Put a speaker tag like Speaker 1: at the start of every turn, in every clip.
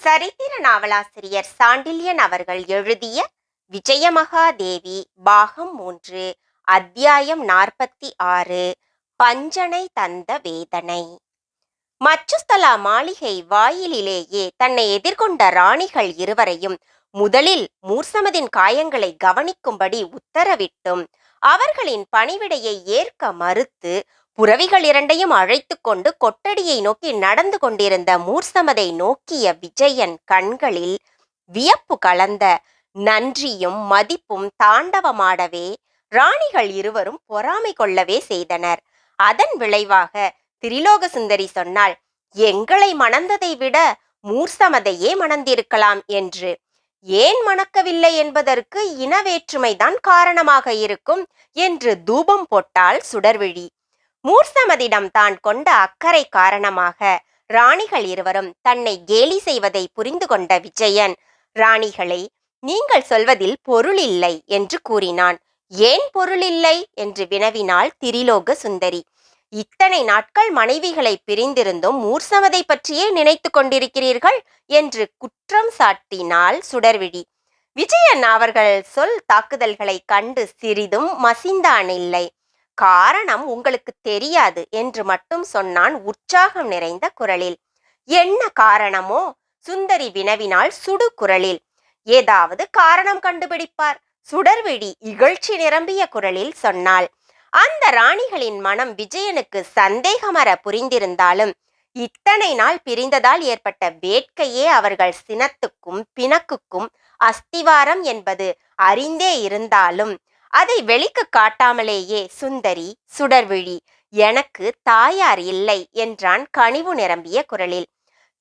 Speaker 1: சரித்திர நாவலாசிரியர் சாண்டில்யன் அவர்கள் எழுதிய விஜயமகாதேவி பாகம் 3 அத்தியாயம் 46 பஞ்சனை தந்த வேதனை. மச்சுஸ்தலா மாளிகை வாயிலிலேயே தன்னை எதிர்கொண்ட ராணிகள் இருவரையும் முதலில் மூர்சமதின் காயங்களை கவனிக்கும்படி உத்தரவிட்டும் அவர்களின் பணிவிடையை ஏற்க மறுத்து புரவிகள் இரண்டையும் அழைத்து கொண்டு கொட்டடியை நோக்கி நடந்து கொண்டிருந்த மூர்சமதை நோக்கிய விஜயன் கண்களில் வியப்பு கலந்த நன்றியும் மதிப்பும் தாண்டவமாடவே ராணிகள் இருவரும் பொறாமை கொள்ளவே செய்தனர். அதன் விளைவாக திரிலோக சுந்தரி சொன்னாள், எங்களை மணந்ததை விட மூர்சமதையே மணந்திருக்கலாம் என்று. ஏன் மணக்கவில்லை என்பதற்கு இன வேற்றுமைதான் காரணமாக இருக்கும் என்று தூபம் போட்டாள் சுடர்விழி. மூர்சமதிடம் தான் கொண்ட அக்கறை காரணமாக ராணிகள் இருவரும் தன்னை கேலி செய்வதை புரிந்து கொண்ட விஜயன், ராணிகளே, நீங்கள் சொல்வதில் பொருள் இல்லை என்று கூறினான். ஏன் பொருள் இல்லை என்று வினவினாள் திரிலோக சுந்தரி. இத்தனை நாட்கள் மனைவிகளை பிரிந்திருந்தும் மூர்சமதை பற்றியே நினைத்து கொண்டிருக்கிறீர்கள் என்று குற்றம் சாட்டினாள் சுடர்விழி. விஜயன் அவர்கள் சொல் தாக்குதல்களை கண்டு சிறிதும் மசிந்தானில்லை. காரணம் உங்களுக்கு தெரியாது என்று மட்டும் சொன்னான் உற்சாகம் நிறைந்த குரலில். என்ன காரணமோ? சுந்தரி வினவினாள் சுடு குரலில். ஏதாவது காரணம் கண்டுபிடிப்பார், சுடர்விழி இகழ்ச்சி நிரம்பிய குரலில் சொன்னாள். அந்த ராணிகளின் மனம் விஜயனுக்கு சந்தேகமற புரிந்திருந்தாலும் இத்தனை நாள் பிரிந்ததால் ஏற்பட்ட வேட்கையே அவர்கள் சினத்துக்கும் பிணக்குக்கும் அஸ்திவாரம் என்பது அறிந்தே இருந்தாலும் அதை வெளிக்கு காட்டாமலேயே சுந்தரி, சுடர்விழி, எனக்கு தாயார் இல்லை என்றான் கனிவு நிரம்பிய குரலில்.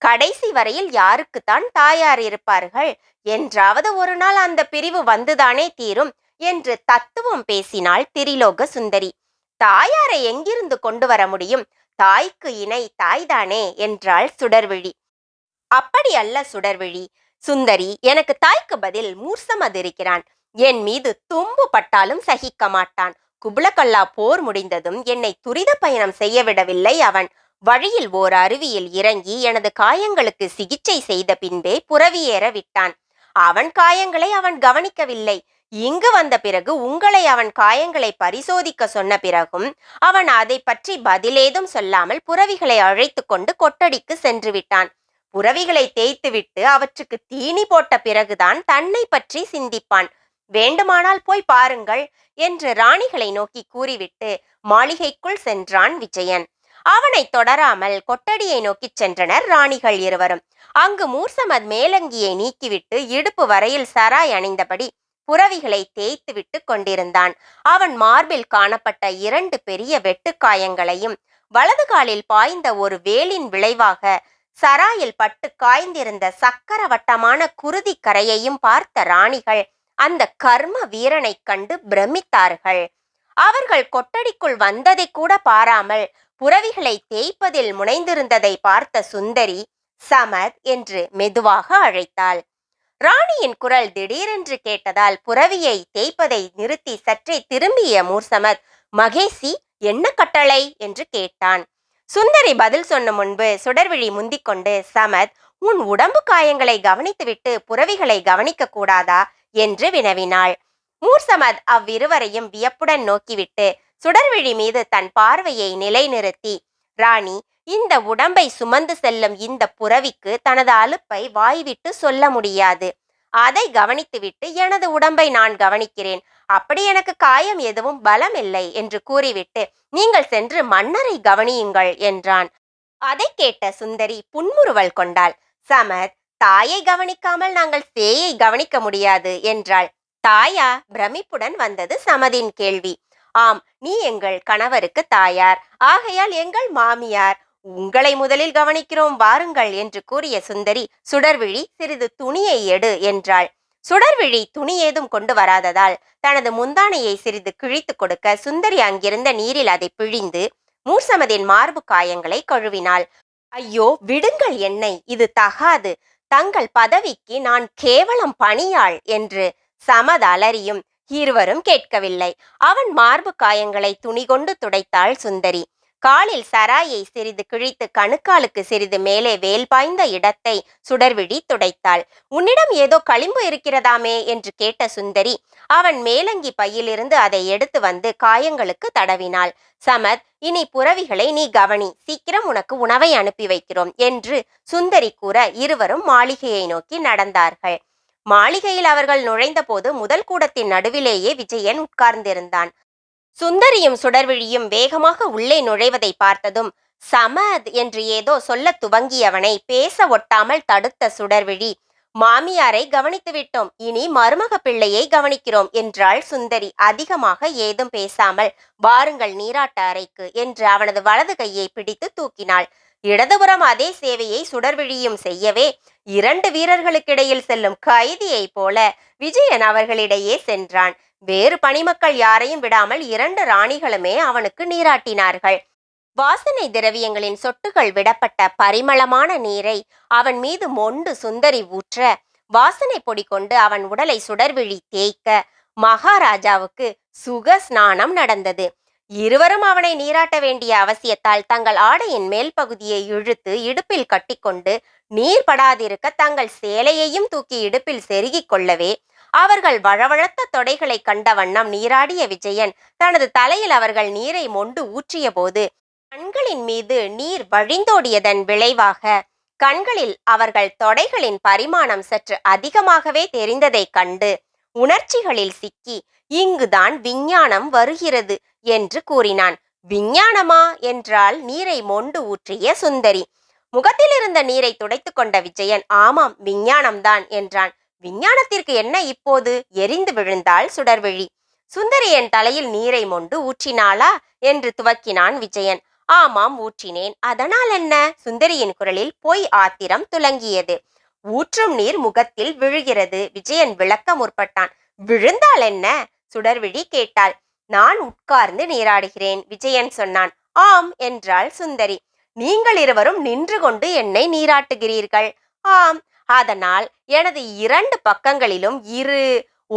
Speaker 1: கடைசி வரையில் யாருக்குத்தான் தாயார் இருப்பார்கள்? என்றாவது ஒரு நாள் அந்த பிரிவு வந்துதானே தீரும் என்று தத்துவம் பேசினாள் திரிலோக சுந்தரி. தாயாரை எங்கிருந்து கொண்டு வர முடியும்? தாய்க்கு இணை தாய்தானே என்றாள் சுடர்விழி. அப்படி அல்ல சுடர்விழி. சுந்தரி, எனக்கு தாய்க்கு பதில் மூர்சமது இருக்கிறான். என் மீது தும்பு பட்டாலும் சகிக்க மாட்டான். குபுலகல்லா போர் முடிந்ததும் என்னை துரித பயணம் செய்ய விடவில்லை அவன். வழியில் ஓர் அருவியில் இறங்கி எனது காயங்களுக்கு சிகிச்சை செய்த பின்பே புரவியேற விட்டான். அவன் காயங்களை அவன் கவனிக்கவில்லை. இங்கு வந்த பிறகு உங்களை அவன் காயங்களை பரிசோதிக்க சொன்ன பிறகும் அவன் அதை பற்றி பதிலேதும் சொல்லாமல் புரவிகளை அழைத்து கொண்டு கொட்டடிக்கு சென்று விட்டான். புரவிகளை தேய்த்துவிட்டு அவற்றுக்கு தீனி போட்ட பிறகுதான் தன்னை பற்றி சிந்திப்பான். வேண்டுமானால் போய் பாருங்கள் என்று ராணிகளை நோக்கி கூறிவிட்டு மாளிகைக்குள் சென்றான் விஜயன். அவனை தொடராமல் கொட்டடியை நோக்கி சென்றனர் ராணிகள் இருவரும். அங்கு மூர்சமத் மேலங்கியை நீக்கிவிட்டு இடுப்பு வரையில் சராய் அணிந்தபடி புரவிகளை தேய்த்து விட்டு கொண்டிருந்தான். அவன் மார்பில் காணப்பட்ட 2 பெரிய வெட்டுக்காயங்களையும் வலது காலில் பாய்ந்த ஒரு வேலின் விளைவாக சராயில் பட்டு காய்ந்திருந்த சக்கரவட்டமான குருதி கரையையும் பார்த்த ராணிகள் அந்த கர்ம வீரனை கண்டு பிரமித்தார்கள். அவர்கள் கொட்டடிக்குள் வந்ததை கூட பாராமல் புரவிகளை தேய்ப்பதில் முனைந்திருந்ததை பார்த்த சுந்தரி சமத் என்று மெதுவாக அழைத்தாள். ராணியின் குரல் திடீரென்று கேட்டதால் புரவியை தேய்ப்பதை நிறுத்தி சற்றே திரும்பிய மூர்சமத், மகேசி, என்ன கட்டளை என்று கேட்டான். சுந்தரி பதில் சொன்ன முன்பு சுடர்விழி முந்திக்கொண்டு, சமத், உன் உடம்பு காயங்களை கவனித்துவிட்டு புரவிகளை கவனிக்க கூடாதா என்று வினவினாள். மூர்சமத் அவ்விருவரையும் வியப்புடன் நோக்கிவிட்டு சுடர்விழி மீது தன் பார்வையை நிலைநிறுத்தி, ராணி, இந்த உடம்பை சுமந்து செல்லும் இந்த புரவிக்கு தனது அலுப்பை வாய்விட்டு சொல்ல முடியாது. அதை கவனித்துவிட்டு எனது உடம்பை நான் கவனிக்கிறேன். அப்படி எனக்கு காயம் எதுவும் பலம் இல்லை என்று கூறிவிட்டு நீங்கள் சென்று மன்னரை கவனியுங்கள் என்றான். அதை கேட்ட சுந்தரி புன்முறுவல் கொண்டாள். சமத், தாயை கவனிக்காமல் நாங்கள் சேயை கவனிக்க முடியாது என்றாள். தாயா? பிரமிப்புடன் வந்தது சமதின் கேள்வி. ஆம், நீ எங்கள் கணவருக்கு தாயார், ஆகையால் எங்கள் மாமியார். உங்களை முதலில் கவனிக்கிறோம், வாருங்கள் என்று கூறிய சுந்தரி, சுடர்விழி, சிறிது துணியை எடு என்றாள். சுடர்விழி துணி ஏதும் கொண்டு வராததால் தனது முந்தானையை சிறிது கிழித்து கொடுக்க சுந்தரி அங்கிருந்த நீரில் அதை பிழிந்து மூர்சமதின் மார்பு காயங்களை கழுவினாள். ஐயோ, விடுங்கள் என்னை, இது தகாது. தங்கள் பதவிக்கு நான் கேவலம் பணியாள் என்று சமத் அலறியும் இருவரும் கேட்கவில்லை. அவன் மார்பு காயங்களை துணி கொண்டு துடைத்தாள் சுந்தரி. காலில் சராயை சிறிது கிழித்து கணுக்காலுக்கு சிறிது மேலே வேல் பாய்ந்த இடத்தை சுடர்விழி துடைத்தாள். உன்னிடம் ஏதோ களிம்பு இருக்கிறதாமே என்று கேட்ட சுந்தரி அவன் மேலங்கி பையிலிருந்து அதை எடுத்து வந்து காயங்களுக்கு தடவினாள். சமத், இனி புறவிகளை நீ கவனி, சீக்கிரம் உனக்கு உணவை அனுப்பி வைக்கிறோம் என்று சுந்தரி கூற இருவரும் மாளிகையை நோக்கி நடந்தார்கள். மாளிகையில் அவர்கள் நுழைந்த போது முதல் கூடத்தின் நடுவிலேயே விஜயன் உட்கார்ந்திருந்தான். சுந்தரியும் சுடர்விழியும் வேகமாக உள்ளே நுழைவதை பார்த்ததும் சமத் என்று ஏதோ சொல்ல துவங்கியவனை பேச ஒட்டாமல் தடுத்த சுடர்விழி, மாமியாரை கவனித்து விட்டோம், இனி மருமக பிள்ளையை கவனிக்கிறோம் என்றாள் சுந்தரி. அதிகமாக ஏதும் பேசாமல் வாருங்கள் நீராட்ட அறைக்கு என்று அவனது வலது கையை பிடித்து தூக்கினாள். இடதுபுறம் அதே சேவையை சுடர்விழியும் செய்யவே 2 வீரர்களுக்கிடையில் செல்லும் கைதியை போல விஜயன் அவர்களிடையே சென்றான். வேறு பணிமக்கள் யாரையும் விடாமல் 2 ராணிகளுமே அவனுக்கு நீராட்டினார்கள். வாசனை திரவியங்களின் சொட்டுகள் விடப்பட்ட பரிமளமான நீரை அவன் மீது மொண்டு சுந்தரி ஊற்ற, வாசனை பொடி கொண்டு அவன் உடலை சுடர்விழி தேய்க்க மகாராஜாவுக்கு சுக ஸ்நானம் நடந்தது. இருவரும் அவனை நீராட்ட வேண்டிய அவசியத்தால் தங்கள் ஆடையின் மேல் பகுதியை இழுத்து இடுப்பில் கட்டிக்கொண்டு நீர் படாதிருக்க தங்கள் சேலையையும் தூக்கி இடுப்பில் செருகிக் கொள்ளவே அவர்கள் வழவழத்த தொடைகளை கண்ட வண்ணம் நீராடிய விஜயன் தனது தலையில் அவர்கள் நீரை மொண்டு ஊற்றிய போது கண்களின் மீது நீர் வழிந்தோடியதன் விளைவாக கண்களில் அவர்கள் தொடைகளின் பரிமாணம் சற்று அதிகமாகவே தெரிந்ததைக் கண்டு உணர்ச்சிகளில் சிக்கி, இங்குதான் விஞ்ஞானம் வருகிறது என்று கூறினான். விஞ்ஞானமா என்றால் நீரை மொண்டு ஊற்றிய சுந்தரி. முகத்தில் இருந்த நீரை துடைத்து கொண்ட விஜயன், ஆமாம் விஞ்ஞானம்தான் என்றான். விஞ்ஞானத்திற்கு என்ன இப்போது? எரிந்து விழுந்தாள் சுடர்விழி. சுந்தரி என் தலையில் நீரை மொண்டு ஊற்றினாளா என்று துவக்கினான் விஜயன். ஆமாம் ஊற்றினேன். அதனால் என்ன? சுந்தரியின் குரலில் பொய் ஆத்திரம் துலங்கியது. ஊற்றும் நீர் முகத்தில் விழுகிறது. விஜயன் விளக்க முற்பட்டான். விழுந்தால் என்ன? சுடர்விழி கேட்டாள். நான் உட்கார்ந்து நீராடுகிறேன் விஜயன் சொன்னான். ஆம் என்றாள் சுந்தரி. நீங்கள் இருவரும் நின்று கொண்டு என்னை நீராட்டுகிறீர்கள். ஆம். அதனால் எனது 2 பக்கங்களிலும்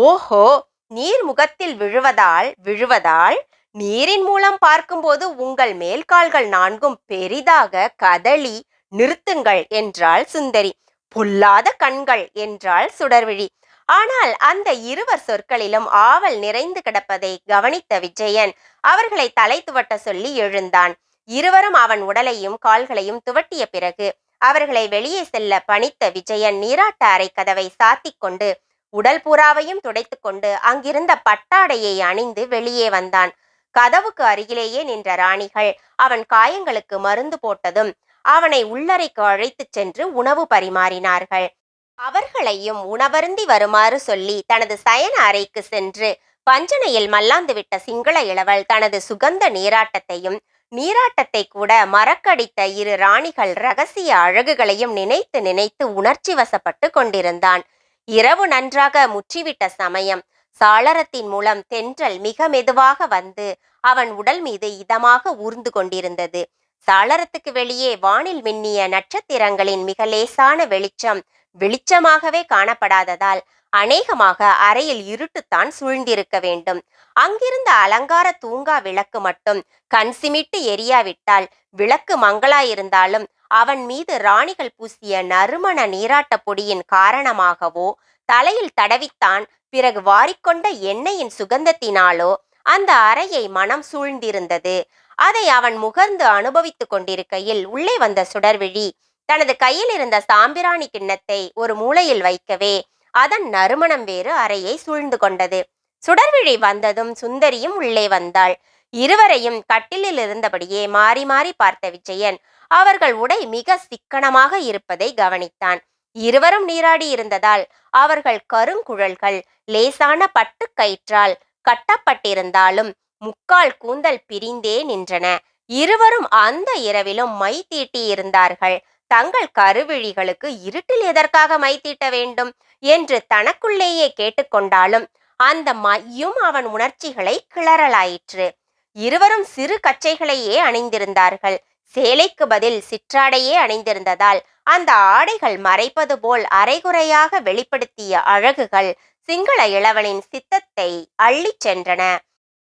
Speaker 1: ஓஹோ, நீர் முகத்தில் விழுவதால் நீரின் மூலம் பார்க்கும்போது உங்கள் மேல் கால்கள் 4ம் பெரிதாக கதளி நிறுத்துங்கள் என்றாள் சுந்தரி. பொல்லாத கண்கள் என்றாள் சுடர்விழி. ஆனால் அந்த இருவர் சொற்களிலும் ஆவல் நிறைந்து கிடப்பதை கவனித்த விஜயன் அவர்களை தலை துவட்ட சொல்லி எழுந்தான். இருவரும் அவன் உடலையும் கால்களையும் துவட்டிய பிறகு அவர்களை வெளியே செல்ல பணித்த விஜயன் நீராட்ட அறை கதவை சாத்திக் கொண்டு உடல் பூராவையும் துடைத்து கொண்டு அங்கிருந்த பட்டாடையை அணிந்து வெளியே வந்தான். கதவுக்கு அருகிலேயே நின்ற ராணிகள் அவன் காயங்களுக்கு மருந்து போட்டதும் அவனை உள்ளறைக்கு அழைத்துச் சென்று உணவு பரிமாறினார்கள். அவர்களையும் உணவருந்தி வருமாறு சொல்லி தனது சயன அறைக்கு சென்று பஞ்சனையில் மல்லாந்து விட்ட சிங்கள இளவல் தனது சுகந்த நீராட்டத்தையும் நீராட்டத்தை கூட மறக்கடித்த 2 ராணிகள் ரகசிய அழகுகளையும் நினைத்து நினைத்து உணர்ச்சி வசப்பட்டு கொண்டிருந்தான். இரவு நன்றாக முற்றிவிட்ட சமயம் சாளரத்தின் மூலம் தென்றல் மிக மெதுவாக வந்து அவன் உடல் மீது இதமாக ஊர்ந்து கொண்டிருந்தது. சாளரத்துக்கு வெளியே வானில் மின்னிய நட்சத்திரங்களின் மிக லேசான வெளிச்சமாகவே காணப்படாததால் அநேகமாக அறையில் இருட்டுத்தான் சூழ்ந்திருக்க வேண்டும். அங்கிருந்த அலங்கார தூங்கா விளக்கு மட்டும் கண் சிமிட்டு எரியாவிட்டால் விளக்கு மங்களாயிருந்தாலும் அவன் மீது ராணிகள் பூசிய நறுமண நீராட்ட பொடியின் காரணமாகவோ தலையில் தடவித்தான் பிறகு வாரிக்கொண்ட எண்ணெயின் சுகந்தத்தினாலோ அந்த அறையை மனம் சூழ்ந்திருந்தது. அதை அவன் முகர்ந்து அனுபவித்துக் கொண்டிருக்கையில் உள்ளே வந்த சுடர்விழி தனது கையில் இருந்த சாம்பிராணி கிண்ணத்தை ஒரு மூலையில் வைக்கவே அதன் நறுமணம் வேறு அறையை சூழ்ந்து கொண்டது. சுடர்விழி வந்ததும் சுந்தரியும் உள்ளே வந்தாள். இருவரையும் கட்டிலில் இருந்தபடியே மாறி மாறி பார்த்த விஜயன் அவர்கள் உடை மிக சிக்கனமாக இருப்பதை கவனித்தான். இருவரும் நீராடி இருந்ததால் அவர்கள் கருங்குழல்கள் லேசான பட்டு கயிற்றால் கட்டப்பட்டிருந்தாலும் முக்கால் கூந்தல் பிரிந்தே நின்றன. இருவரும் அந்த இரவிலும் மை தீட்டியிருந்தார்கள். தங்கள் கருவிழிகளுக்கு இருட்டில் எதற்காக மை தீட்ட வேண்டும் என்று தனக்குள்ளேயே கேட்டுக்கொண்டாலும் அந்த மையும் அவன் உணர்ச்சிகளை கிளறலாயிற்று. இருவரும் சிறு கச்சைகளையே அணிந்திருந்தார்கள். சேலைக்கு பதில் சிற்றாடையே அணிந்திருந்ததால் அந்த ஆடைகள் மறைப்பது போல் அரைகுறையாக வெளிப்படுத்திய அழகுகள் சிங்கள இளவனின் சித்தத்தை அள்ளிச் சென்றன.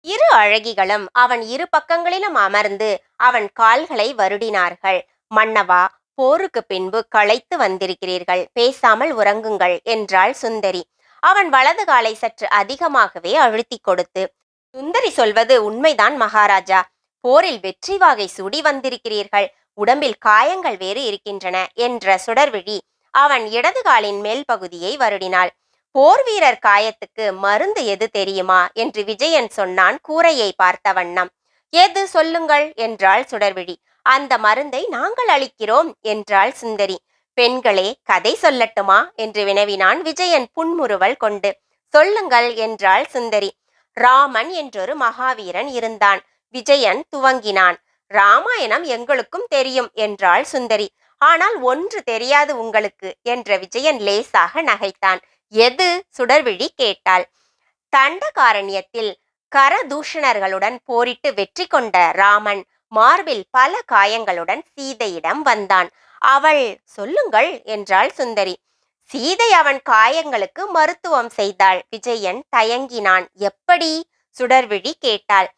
Speaker 1: இரு அழகிகளும் அவன் இரு பக்கங்களிலும் அமர்ந்து அவன் கால்களை வருடினார்கள். மன்னவா, போருக்கு பின்பு களைத்து வந்திருக்கிறீர்கள், பேசாமல் உறங்குங்கள் என்றாள் சுந்தரி. அவன் வலது காலை சற்று அதிகமாகவே அழுத்தி கொடுத்து, சுந்தரி சொல்வது உண்மைதான் மகாராஜா. போரில் வெற்றி வாகை சூடி வந்திருக்கிறீர்கள். உடம்பில் காயங்கள் வேறு இருக்கின்றன என்ற சுடர்விழி அவன் இடது காலின் மேல் பகுதியை வருடினாள். போர் வீரர் காயத்துக்கு மருந்து எது தெரியுமா என்று விஜயன் சொன்னான் கூரையை பார்த்த வண்ணம். எது சொல்லுங்கள் என்றாள் சுடர்விழி. அந்த மருந்தை நாங்கள் அளிக்கிறோம் என்றாள் சுந்தரி. பெண்களே, கதை சொல்லட்டுமா என்று வினவினான் விஜயன் புன்முறுவல் கொண்டு. சொல்லுங்கள் என்றாள் சுந்தரி. ராமன் என்றொரு மகாவீரன் இருந்தான். விஜயன் துவங்கினான். ராமாயணம் எங்களுக்கும் தெரியும் என்றாள் சுந்தரி. ஆனால் ஒன்று தெரியாது உங்களுக்கு என்ற விஜயன் லேசாக நகைத்தான். எது? சுடர்விழி கேட்டாள். தண்டகாரண்யத்தில் கரதூஷணர்களுடன் போரிட்டு வெற்றி கொண்ட ராமன் மார்பில் பல காயங்களுடன் சீதையிடம் வந்தான். அவள் சொல்லுங்கள் என்றாள் சுந்தரி. சீதை அவன் காயங்களுக்கு மருத்துவம் செய்தாள். விஜயன் தயங்கினான். எப்படி? சுடர்விழி கேட்டாள்.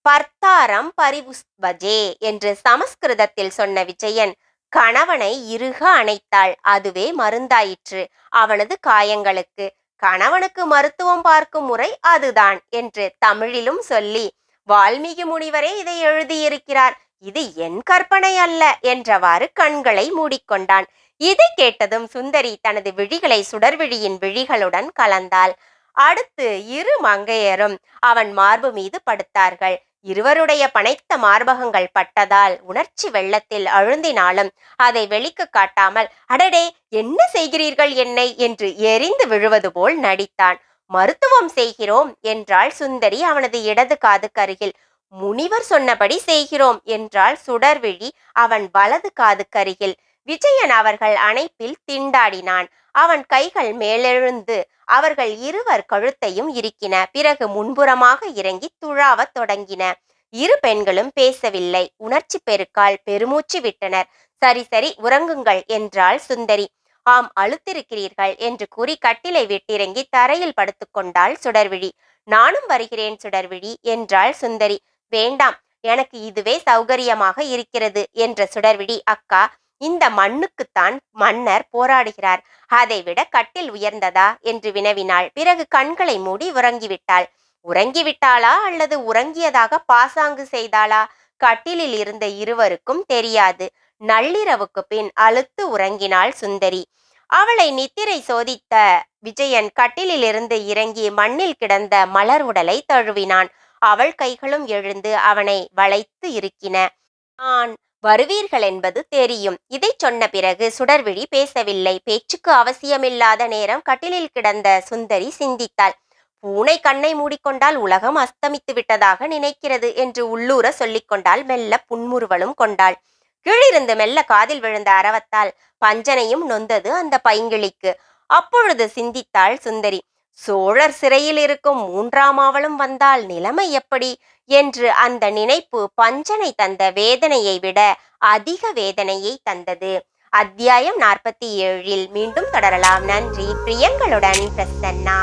Speaker 1: பர்த்தாரம் பரிவுஸ்பஜே என்று சமஸ்கிருதத்தில் சொன்ன விஜயன் கணவனை இறுக அணைத்தாள். அதுவே மருந்தாயிற்று அவனது காயங்களுக்கு. கணவனுக்கு மருத்துவம் பார்க்கும் முறை அதுதான் என்று தமிழிலும் சொல்லி வால்மீகி முனிவரே இதை எழுதியிருக்கிறார். இது என் கற்பனை அல்ல என்றவாறு கண்களை மூடிக்கொண்டான். இதை கேட்டதும் சுந்தரி தனது விழிகளை சுடர்விழியின் விழிகளுடன் கலந்தாள். அடுத்து இரு மங்கையரும் அவன் மார்பு மீது படுத்தார்கள். இருவருடைய பனைத்த மார்பகங்கள் பட்டதால் உணர்ச்சி வெள்ளத்தில் அழுந்தினாலும் அதை வெளிக்கு காட்டாமல், அடடே, என்ன செய்கிறீர்கள் என்னை என்று எரிந்து விழுவது போல் நடித்தான். மருத்துவம் செய்கிறோம் என்றாள் சுந்தரி அவனது இடது காதுக்கருகில். முனிவர் சொன்னபடி செய்கிறோம் என்றாள் சுடர்விழி அவன் வலது காதுக்கருகில். விஜயன் அவர்கள் அணைப்பில் திண்டாடினான். அவன் கைகள் மேலெழுந்து அவர்கள் இருவர் கழுத்தையும் இறுக்கின. பிறகு முன்புறமாக இறங்கி துழாவத் தொடங்கின. இரு பெண்களும் பேசவில்லை. உணர்ச்சி பெருக்கால் பெருமூச்சு விட்டனர். சரி சரி, உறங்குங்கள் என்றாள் சுந்தரி. ஆம், அழுத்திருக்கிறீர்கள் என்று கூறி கட்டிலை விட்டிறங்கி தரையில் படுத்துக்கொண்டாள் சுடர்விழி. நானும் வருகிறேன் சுடர்விழி என்றாள் சுந்தரி. வேண்டாம், எனக்கு இதுவே சௌகரியமாக இருக்கிறது என்ற சுடர்விழி. அக்கா, இந்த மண்ணுக்குத்தான் மன்னர் போராடுகிறார், அதைவிட கட்டில் உயர்ந்ததா என்று வினவினாள். பிறகு கண்களை மூடி உறங்கிவிட்டாள். உறங்கிவிட்டாளா அல்லது உறங்கியதாக பாசாங்கு செய்தாளா? கட்டிலில் இருந்த இருவருக்கும் தெரியாது. நள்ளிரவுக்கு பின் அலுத்து உறங்கினாள் சுந்தரி. அவளை நித்திரை சோதித்த விஜயன் கட்டிலிலிருந்து இறங்கி மண்ணில் கிடந்த மலர் உடலை தழுவினான். அவள் கைகளும் எழுந்து அவனை வளைத்து இருக்கின. நான் வருவீர்கள் என்பது தெரியும். இதை சொன்ன பிறகு சுடர்விழி பேசவில்லை. பேச்சுக்கு அவசியமில்லாத நேரம் கட்டிலில் கிடந்த சுந்தரி சிந்தித்தாள். பூனை கண்ணை மூடிக்கொண்டால் உலகம் அஸ்தமித்து விட்டதாக நினைக்கிறது என்று உள்ளூர சொல்லிக்கொண்டாள். மெல்ல புன்முறுவலும் கொண்டாள். கீழிருந்து மெல்ல காதில் விழுந்த அரவத்தால் பஞ்சனையும் நொந்தது அந்த பைங்கிளிக்கு. அப்பொழுது சிந்தித்தாள் சுந்தரி. சோழர் சிறையில் இருக்கும் மூன்றாம் ஆவலும் வந்தால் நிலைமை எப்படி என்று அந்த நினைப்பு பஞ்சனை தந்த வேதனையை விட அதிக வேதனையை தந்தது. அத்தியாயம் 47 மீண்டும் தொடரலாம். நன்றி. பிரியங்களுடன் பிரசன்னா.